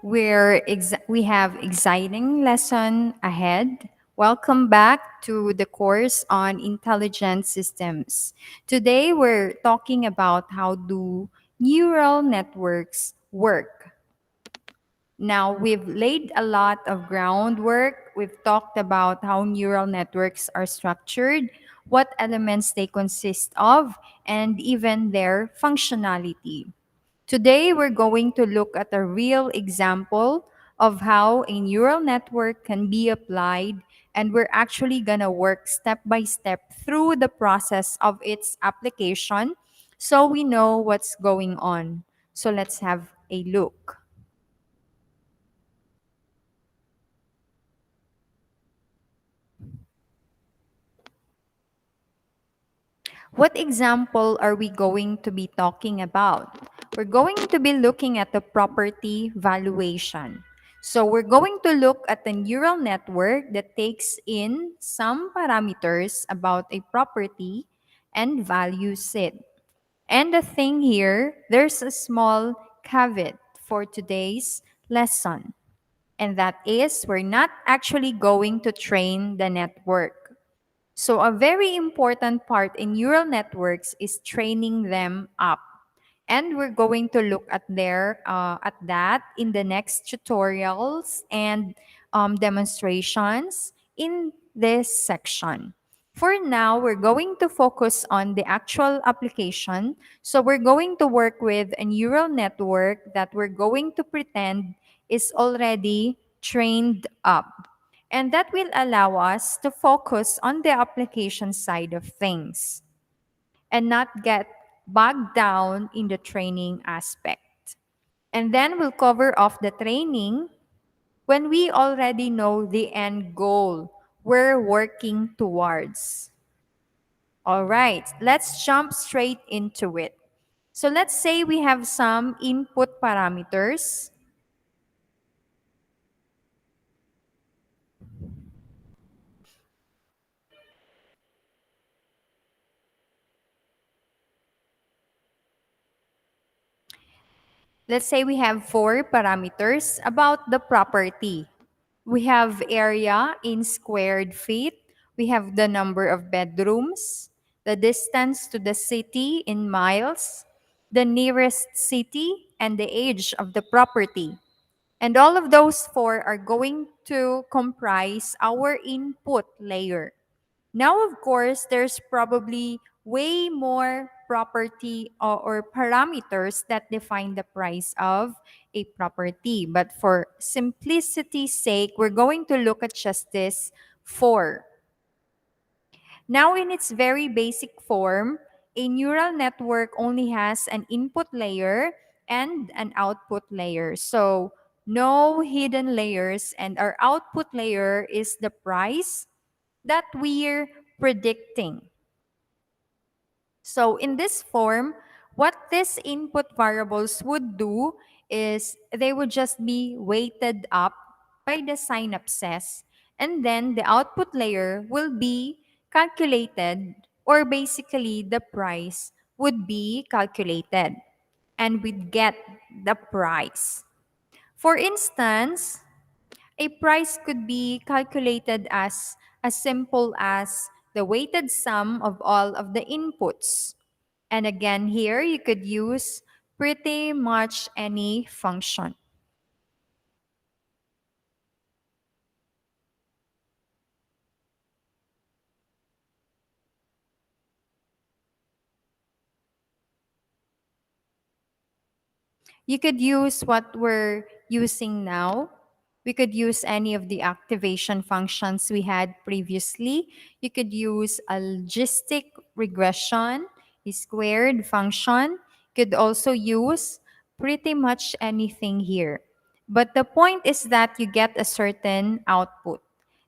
We have exciting lesson ahead. Welcome back to the course on intelligent systems. Today we're talking about how do neural networks work. Now, we've laid a lot of groundwork. We've talked about how neural networks are structured, what elements they consist of, and even their functionality. Today, we're going to look at a real example of how a neural network can be applied, and we're actually going to work step by step through the process of its application so we know what's going on. So, let's have a look. What example are we going to be talking about? We're going to be looking at the property valuation. So we're going to look at the neural network that takes in some parameters about a property and values it. And the thing here, there's a small caveat for today's lesson. And that is, we're not actually going to train the network. So, a very important part in neural networks is training them up. And we're going to look at that in the next tutorials and demonstrations in this section. For now, we're going to focus on the actual application. So we're going to work with a neural network that we're going to pretend is already trained up. And that will allow us to focus on the application side of things and not get bogged down in the training aspect. And then we'll cover off the training when we already know the end goal we're working towards. All right, let's jump straight into it. So let's say we have some input parameters. Let's say we have four parameters about the property. We have area in squared feet. We have the number of bedrooms, the distance to the city in miles, the nearest city, and the age of the property. And all of those four are going to comprise our input layer. Now, of course, there's probably way more property or parameters that define the price of a property. But for simplicity's sake, we're going to look at just this four. Now, in its very basic form, a neural network only has an input layer and an output layer. So, no hidden layers, and our output layer is the price that we're predicting. So in this form, what these input variables would do is they would just be weighted up by the synapses, and then the output layer will be calculated, or basically the price would be calculated and we'd get the price. For instance, a price could be calculated as simple as the weighted sum of all of the inputs. And again, here you could use pretty much any function. You could use what we're using now. We could use any of the activation functions we had previously. You could use a logistic regression, a squared function. You could also use pretty much anything here. But the point is that you get a certain output.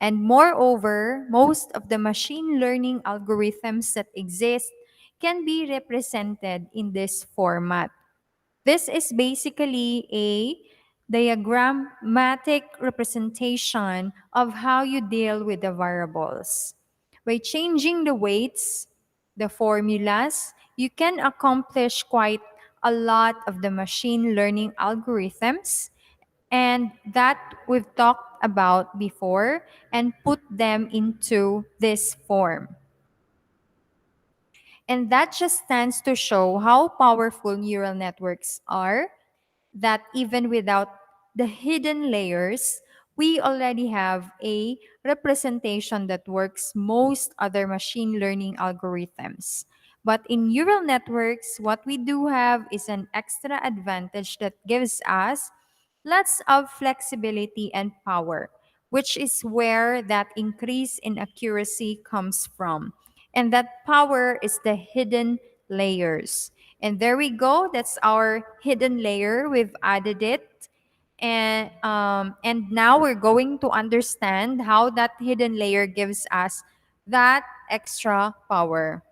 And moreover, most of the machine learning algorithms that exist can be represented in this format. This is basically a diagrammatic representation of how you deal with the variables. By changing the weights, the formulas, you can accomplish quite a lot of the machine learning algorithms, and that we've talked about before and put them into this form. And that just stands to show how powerful neural networks are, that even without the hidden layers, we already have a representation that works most other machine learning algorithms. But in neural networks, what we do have is an extra advantage that gives us lots of flexibility and power, which is where that increase in accuracy comes from. And that power is the hidden layers. And there we go. That's our hidden layer. We've added it. And now we're going to understand how that hidden layer gives us that extra power.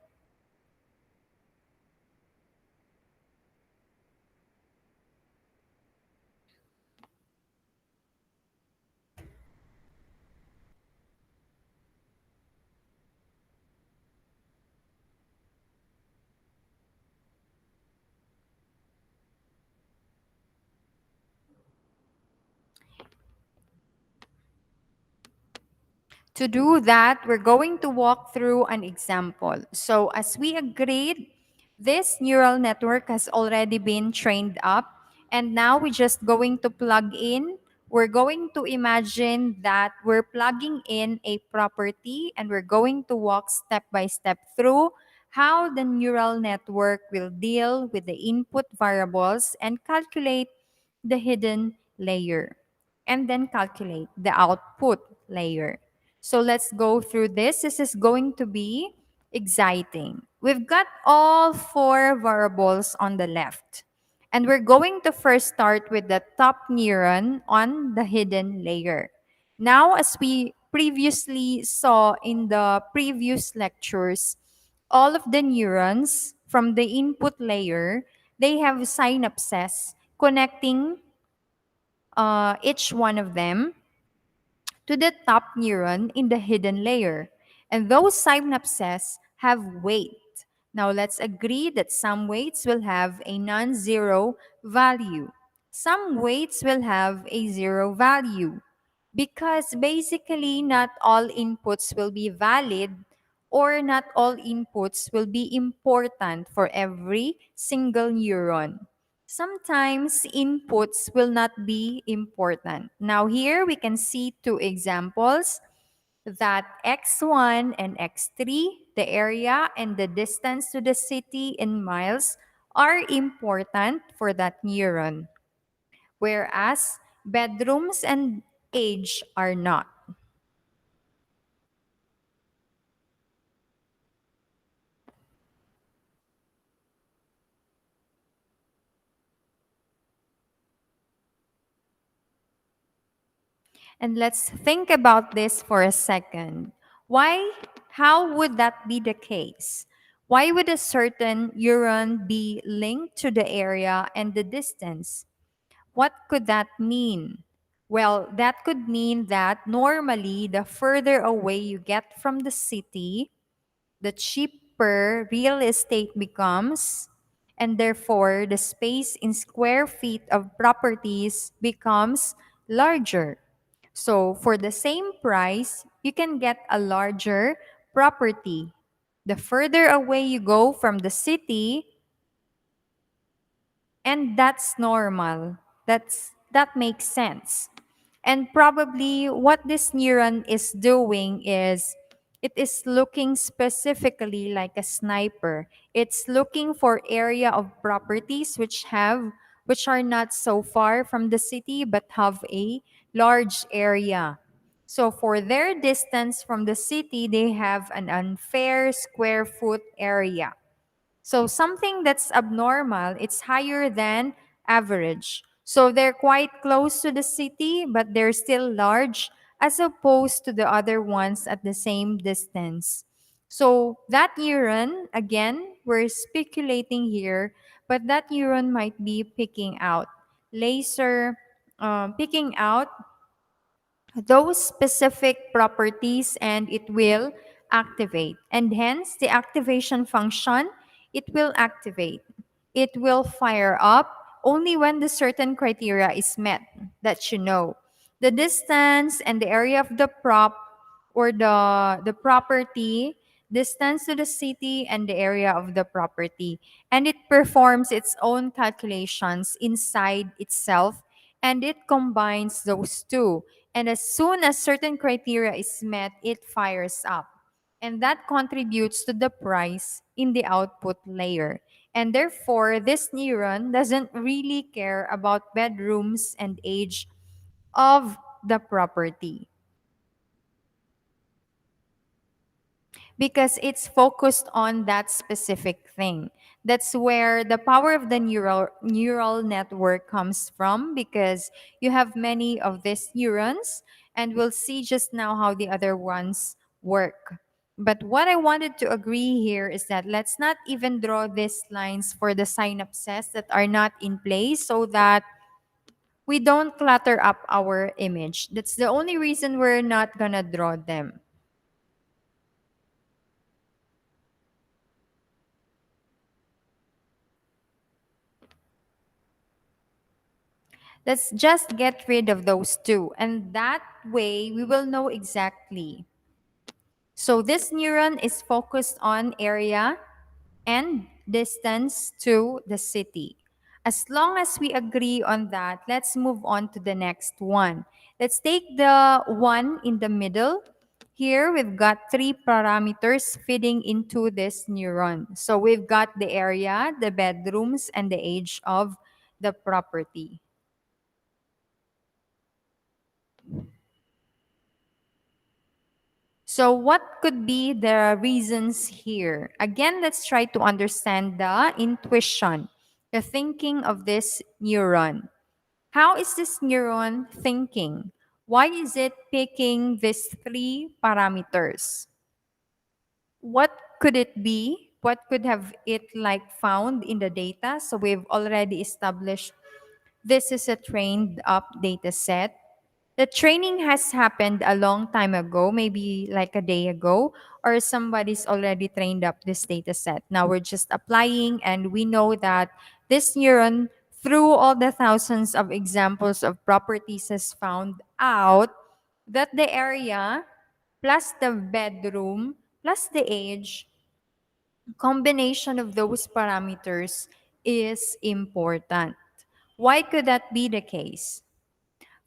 To do that, we're going to walk through an example. So, as we agreed, this neural network has already been trained up, and now we're just going to plug in. We're going to imagine that we're plugging in a property, and we're going to walk step by step through how the neural network will deal with the input variables and calculate the hidden layer, and then calculate the output layer. So let's go through this. This is going to be exciting. We've got all four variables on the left. And we're going to first start with the top neuron on the hidden layer. Now, as we previously saw in the previous lectures, all of the neurons from the input layer, they have synapses connecting each one of them to the top neuron in the hidden layer. And those synapses have weight. Now let's agree that some weights will have a non-zero value. Some weights will have a zero value because basically not all inputs will be valid or not all inputs will be important for every single neuron. Sometimes inputs will not be important. Now here we can see two examples that x1 and x3, the area and the distance to the city in miles, are important for that neuron, whereas bedrooms and age are not. And let's think about this for a second. Why? How would that be the case? Why would a certain neuron be linked to the area and the distance? What could that mean? Well, that could mean that normally the further away you get from the city, the cheaper real estate becomes, and therefore the space in square feet of properties becomes larger. So, for the same price, you can get a larger property. The further away you go from the city, and that's normal. That makes sense. And probably what this neuron is doing is it is looking specifically like a sniper. It's looking for area of properties which are not so far from the city but have a large area. So for their distance from the city, they have an unfair square foot area. So something that's abnormal, it's higher than average. So they're quite close to the city, but they're still large as opposed to the other ones at the same distance. So that neuron, again, we're speculating here, but that neuron might be picking out those specific properties and it will activate. And hence, the activation function, it will activate. It will fire up only when the certain criteria is met. that you know. The distance and the area of the prop or the property, distance to the city and the area of the property. And it performs its own calculations inside itself and it combines those two. And as soon as certain criteria is met, it fires up. And that contributes to the price in the output layer. And therefore, this neuron doesn't really care about bedrooms and age of the property because it's focused on that specific thing. That's where the power of the neural network comes from because you have many of these neurons and we'll see just now how the other ones work. But what I wanted to agree here is that let's not even draw these lines for the synapses that are not in place so that we don't clutter up our image. That's the only reason we're not gonna draw them. Let's just get rid of those two. And that way, we will know exactly. So this neuron is focused on area and distance to the city. As long as we agree on that, let's move on to the next one. Let's take the one in the middle. Here, we've got three parameters feeding into this neuron. So we've got the area, the bedrooms, and the age of the property. So, what could be the reasons here? Again, let's try to understand the intuition, the thinking of this neuron. How is this neuron thinking? Why is it picking these three parameters? What could it be? What could have it like found in the data? So we've already established this is a trained up data set. The training has happened a long time ago, maybe like a day ago, or somebody's already trained up this data set. Now we're just applying, and we know that this neuron, through all the thousands of examples of properties, has found out that the area plus the bedroom plus the age combination of those parameters is important. Why could that be the case?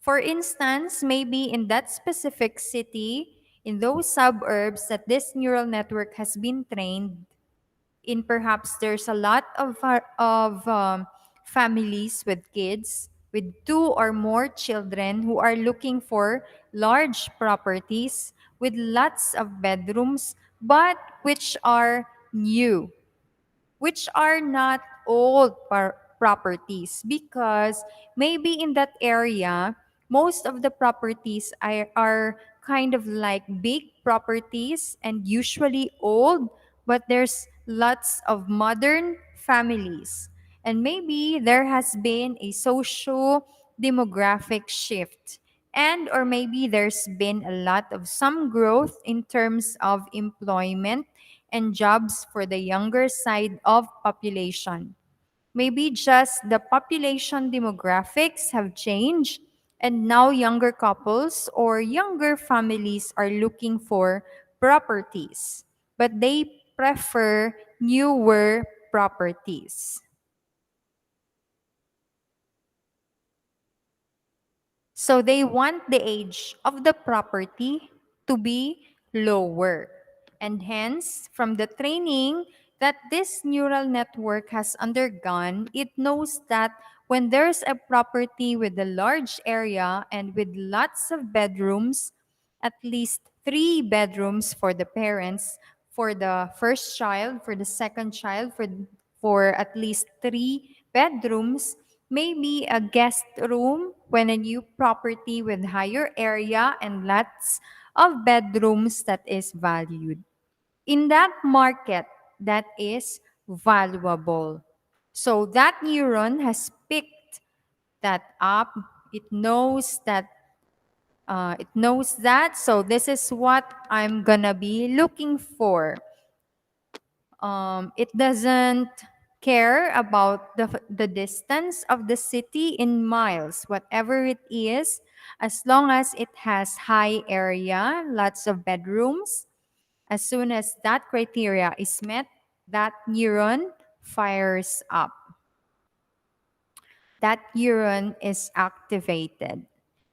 For instance, maybe in that specific city, in those suburbs that this neural network has been trained in, perhaps there's a lot of families with kids, with two or more children who are looking for large properties with lots of bedrooms, but which are new, which are not old properties because maybe in that area most of the properties are kind of like big properties and usually old, but there's lots of modern families, and maybe there has been a social demographic shift, and or maybe there's been a lot of some growth in terms of employment and jobs for the younger side of population. Maybe just the population demographics have changed and now younger couples or younger families are looking for properties, but they prefer newer properties. So they want the age of the property to be lower. And hence, from the training that this neural network has undergone, it knows that when there's a property with a large area and with lots of bedrooms, at least three bedrooms for the parents, for the first child, for the second child, for at least three bedrooms, maybe a guest room when a new property with higher area and lots of bedrooms that is valued. In that market, that is valuable. So that neuron has picked that up. It knows that so this is what I'm gonna be looking for. It doesn't care about the distance of the city in miles, whatever it is, as long as it has high area, lots of bedrooms. As soon as that criteria is met, that neuron fires up. That neuron is activated.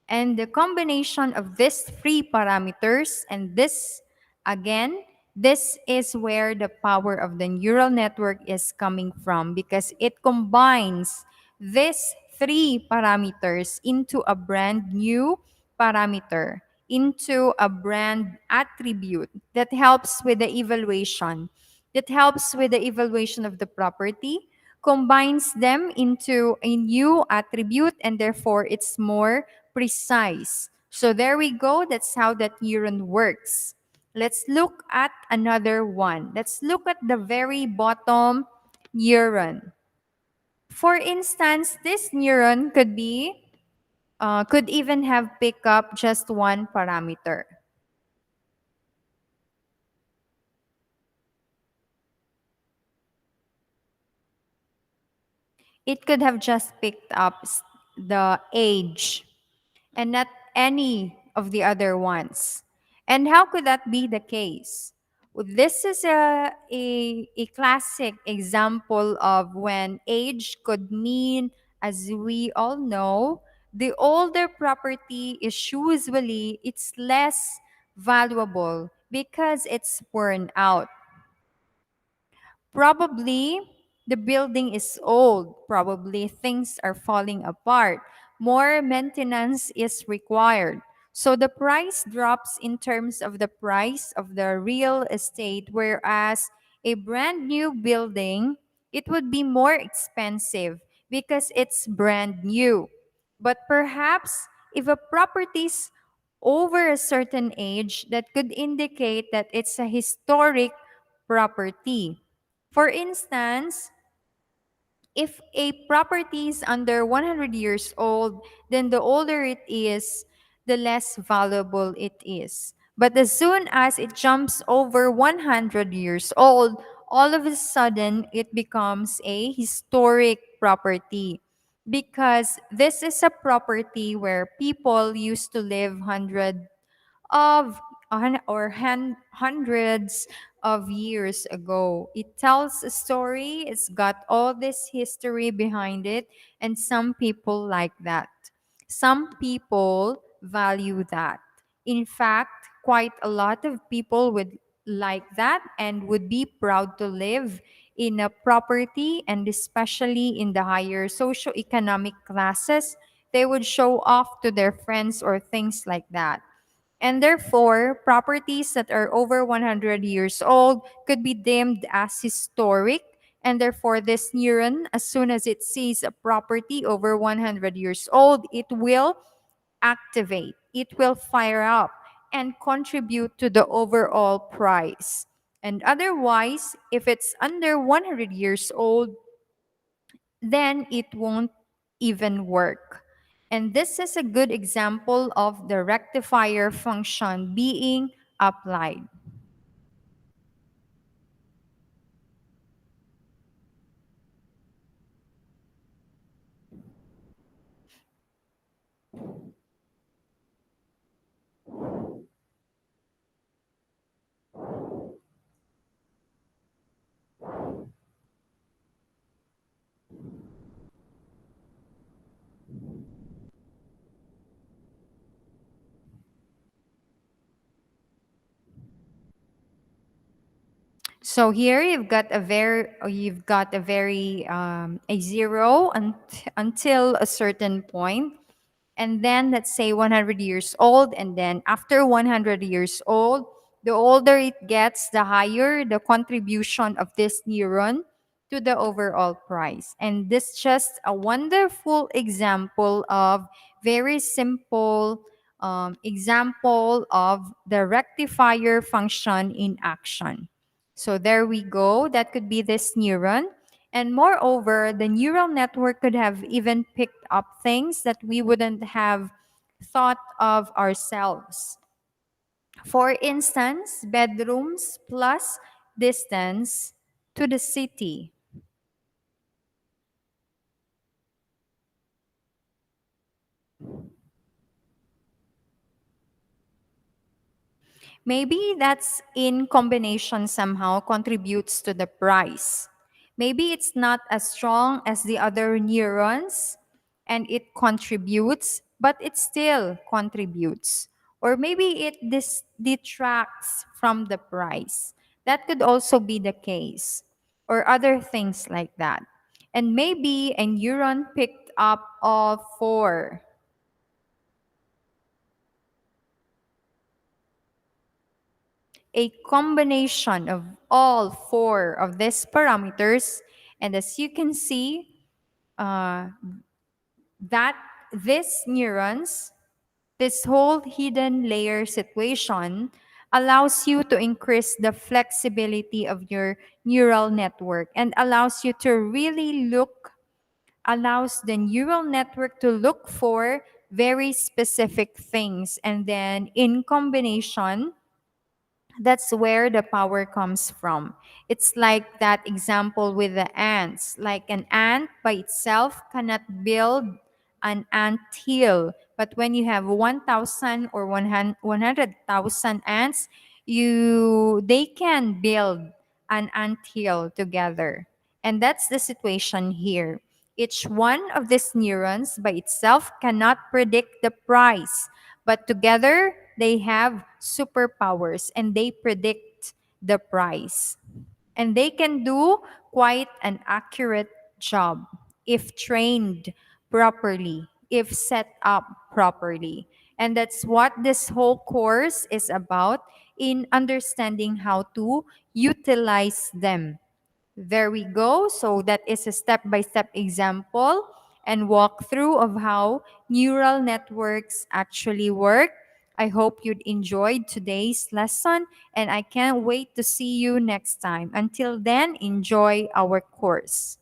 And the combination of these three parameters and this, again, this is where the power of the neural network is coming from because it combines these three parameters into a brand new parameter, into a brand attribute that helps with the evaluation, of the property, combines them into a new attribute, and therefore it's more precise. So there we go. That's how that neuron works. Let's look at another one. Let's look at the very bottom neuron. For instance, this neuron could even have picked up just one parameter. It could have just picked up the age and not any of the other ones. And how could that be the case? Well, this is a classic example of when age could mean, as we all know, the older property is usually it's less valuable because it's worn out. Probably the building is old. Probably things are falling apart. More maintenance is required. So the price drops in terms of the price of the real estate, whereas a brand new building, it would be more expensive because it's brand new. But perhaps if a property's over a certain age, that could indicate that it's a historic property. For instance, if a property is under 100 years old, then the older it is, the less valuable it is. But as soon as it jumps over 100 years old, all of a sudden it becomes a historic property because this is a property where people used to live hundreds of years ago. It tells a story, it's got all this history behind it, and some people like that. Some people value that. In fact, quite a lot of people would like that and would be proud to live in a property, and especially in the higher socioeconomic classes, they would show off to their friends or things like that. And therefore, properties that are over 100 years old could be deemed as historic. And therefore, this neuron, as soon as it sees a property over 100 years old, it will activate, it will fire up and contribute to the overall price. And otherwise, if it's under 100 years old, then it won't even work. And this is a good example of the rectifier function being applied. So here you've got a zero until a certain point, and then let's say 100 years old, and then after 100 years old, the older it gets, the higher the contribution of this neuron to the overall price. And this just a wonderful example of very simple example of the rectifier function in action. So there we go. That could be this neuron. And moreover, the neural network could have even picked up things that we wouldn't have thought of ourselves. For instance, bedrooms plus distance to the city. Maybe that's in combination somehow contributes to the price. Maybe it's not as strong as the other neurons and it contributes, but it still contributes. Or maybe it detracts from the price. That could also be the case. Or other things like that. And maybe a neuron picked up all four, a combination of all four of these parameters. And as you can see, uh, that these neurons, this whole hidden layer situation allows you to increase the flexibility of your neural network and allows you to really allows the neural network to look for very specific things. And then in combination, that's where the power comes from. It's like that example with the ants. Like an ant by itself cannot build an ant hill, but when you have 1,000 or 100,000 ants, they can build an ant hill together. And that's the situation here. Each one of these neurons by itself cannot predict the price, but together they have superpowers and they predict the price. And they can do quite an accurate job if trained properly, if set up properly. And that's what this whole course is about, in understanding how to utilize them. There we go. So that is a step-by-step example and walkthrough of how neural networks actually work. I hope you'd enjoyed today's lesson and I can't wait to see you next time. Until then, enjoy our course.